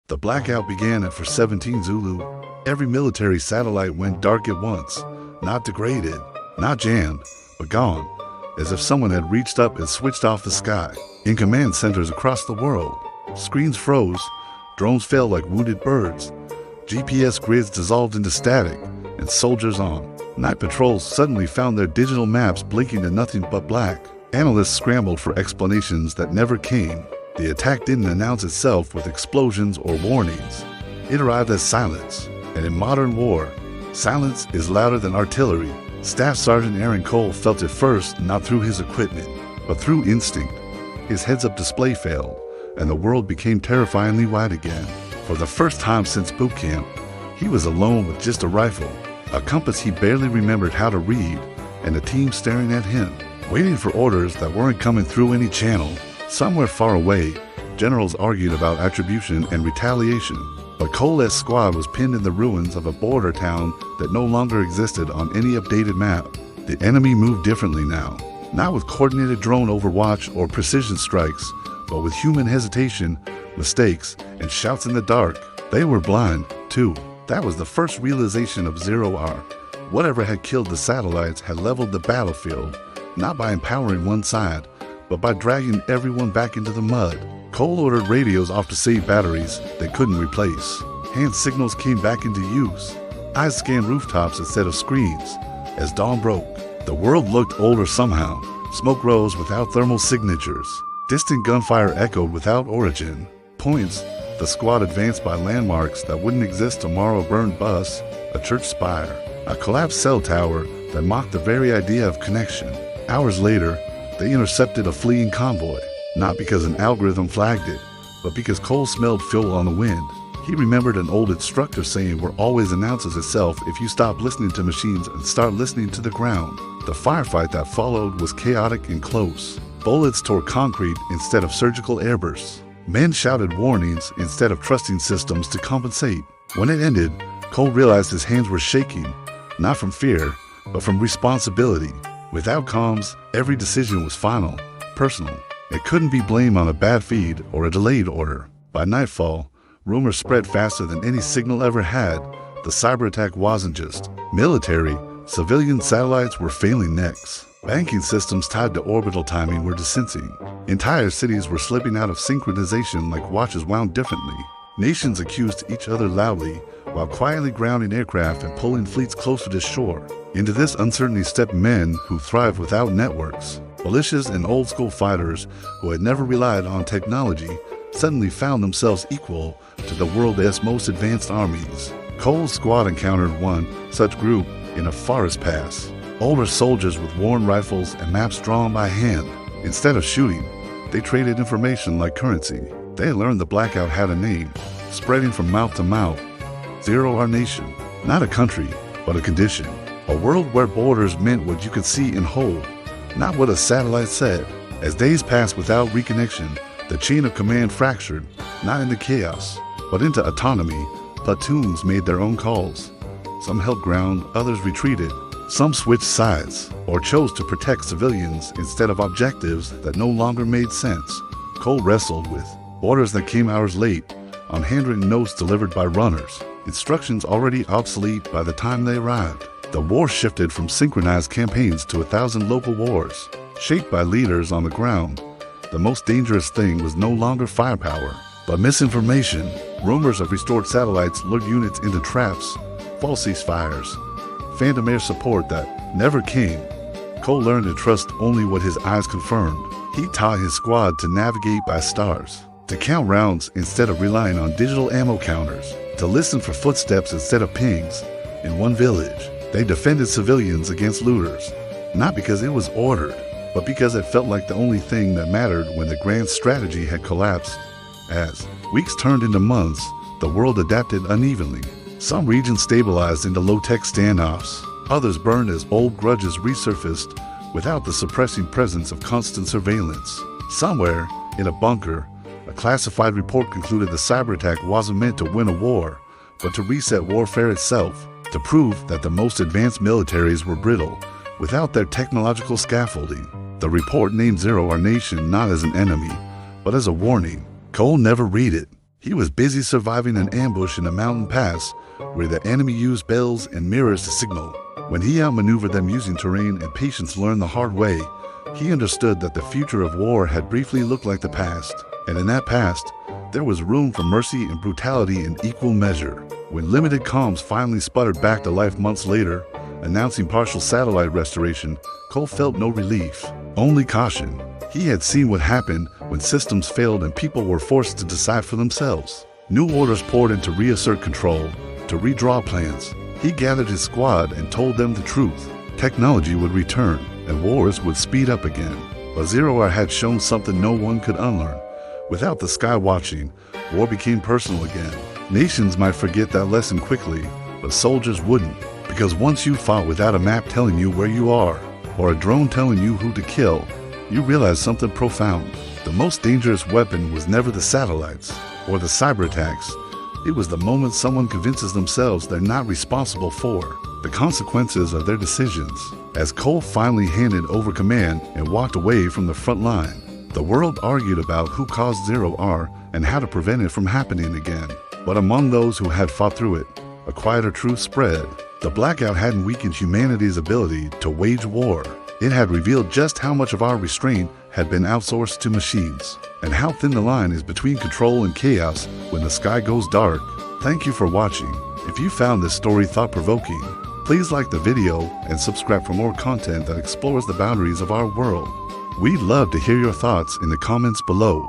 The blackout began at for 17 Zulu. Every military satellite went dark at once, not degraded, not jammed, but gone, as if someone had reached up and switched off the sky. In command centers across the world, screens froze, drones fell like wounded birds, GPS grids dissolved into static, and soldiers on night patrols suddenly found their digital maps blinking to nothing but black. Analysts scrambled for explanations that never came. The attack didn't announce itself with explosions or warnings. It arrived as silence, and in modern war, silence is louder than artillery. Staff Sergeant Aaron Cole felt it first, not through his equipment, but through instinct. His heads-up display failed, and the world became terrifyingly wide again. For the first time since boot camp, he was alone with just a rifle, a compass he barely remembered how to read, and a team staring at him, waiting for orders that weren't coming through any channel. Somewhere far away, generals argued about attribution and retaliation, but Cole's squad was pinned in the ruins of a border town that no longer existed on any updated map. The enemy moved differently now, not with coordinated drone overwatch or precision strikes, but with human hesitation, mistakes, and shouts in the dark. They were blind, too. That was the first realization of Zero Hour. Whatever had killed the satellites had leveled the battlefield, not by empowering one side, but by dragging everyone back into the mud. Cole ordered radios off to save batteries they couldn't replace. Hand signals came back into use. Eyes scanned rooftops instead of screens. As dawn broke, the world looked older somehow. Smoke rose without thermal signatures. Distant gunfire echoed without origin. Points, the squad advanced by landmarks that wouldn't exist tomorrow: a burned bus, a church spire, a collapsed cell tower that mocked the very idea of connection. Hours later, they intercepted a fleeing convoy, not because an algorithm flagged it, but because Cole smelled fuel on the wind. He remembered an old instructor saying war always announces itself if you stop listening to machines and start listening to the ground. The firefight that followed was chaotic and close. Bullets tore concrete instead of surgical airbursts. Men shouted warnings instead of trusting systems to compensate. When it ended, Cole realized his hands were shaking, not from fear, but from responsibility. Without comms, every decision was final, personal. It couldn't be blamed on a bad feed or a delayed order. By nightfall, rumors spread faster than any signal ever had. The cyberattack wasn't just military. Civilian satellites were failing next. Banking systems tied to orbital timing were desensing. Entire cities were slipping out of synchronization like watches wound differently. Nations accused each other loudly while quietly grounding aircraft and pulling fleets closer to shore. Into this uncertainty stepped men who thrived without networks. Militias and old-school fighters who had never relied on technology suddenly found themselves equal to the world's most advanced armies. Cole's squad encountered one such group in a forest pass. Older soldiers with worn rifles and maps drawn by hand. Instead of shooting, they traded information like currency. They learned the blackout had a name, spreading from mouth to mouth. Zero Our Nation. Not a country, but a condition. A world where borders meant what you could see and hold, not what a satellite said. As days passed without reconnection, the chain of command fractured, not into chaos, but into autonomy. Platoons made their own calls. Some held ground, others retreated. Some switched sides, or chose to protect civilians instead of objectives that no longer made sense. Cole wrestled with orders that came hours late, on handwritten notes delivered by runners, instructions already obsolete by the time they arrived. The war shifted from synchronized campaigns to 1,000 local wars, shaped by leaders on the ground. The most dangerous thing was no longer firepower, but misinformation. Rumors of restored satellites lured units into traps, false ceasefires, phantom air support that never came. Cole learned to trust only what his eyes confirmed. He taught his squad to navigate by stars, to count rounds instead of relying on digital ammo counters, to listen for footsteps instead of pings. In one village, they defended civilians against looters, not because it was ordered, but because it felt like the only thing that mattered when the grand strategy had collapsed. As weeks turned into months, the world adapted unevenly. Some regions stabilized into low-tech standoffs. Others burned as old grudges resurfaced without the suppressing presence of constant surveillance. Somewhere, in a bunker, a classified report concluded the cyberattack wasn't meant to win a war, but to reset warfare itself, to prove that the most advanced militaries were brittle without their technological scaffolding. The report named Zero Our Nation not as an enemy, but as a warning. Cole never read it. He was busy surviving an ambush in a mountain pass where the enemy used bells and mirrors to signal. When he outmaneuvered them using terrain and patience learned the hard way, he understood that the future of war had briefly looked like the past. And in that past, there was room for mercy and brutality in equal measure. When limited comms finally sputtered back to life months later, announcing partial satellite restoration, Cole felt no relief, only caution. He had seen what happened when systems failed and people were forced to decide for themselves. New orders poured in to reassert control, to redraw plans. He gathered his squad and told them the truth. Technology would return, and wars would speed up again. But Zero Hour had shown something no one could unlearn. Without the sky watching, war became personal again. Nations might forget that lesson quickly, but soldiers wouldn't. Because once you fought without a map telling you where you are, or a drone telling you who to kill, you realize something profound. The most dangerous weapon was never the satellites or the cyberattacks. It was the moment someone convinces themselves they're not responsible for the consequences of their decisions. As Cole finally handed over command and walked away from the front line, the world argued about who caused Zero Hour and how to prevent it from happening again. But among those who had fought through it, a quieter truth spread. The blackout hadn't weakened humanity's ability to wage war. It had revealed just how much of our restraint had been outsourced to machines, and how thin the line is between control and chaos when the sky goes dark. Thank you for watching. If you found this story thought-provoking, please like the video and subscribe for more content that explores the boundaries of our world. We'd love to hear your thoughts in the comments below.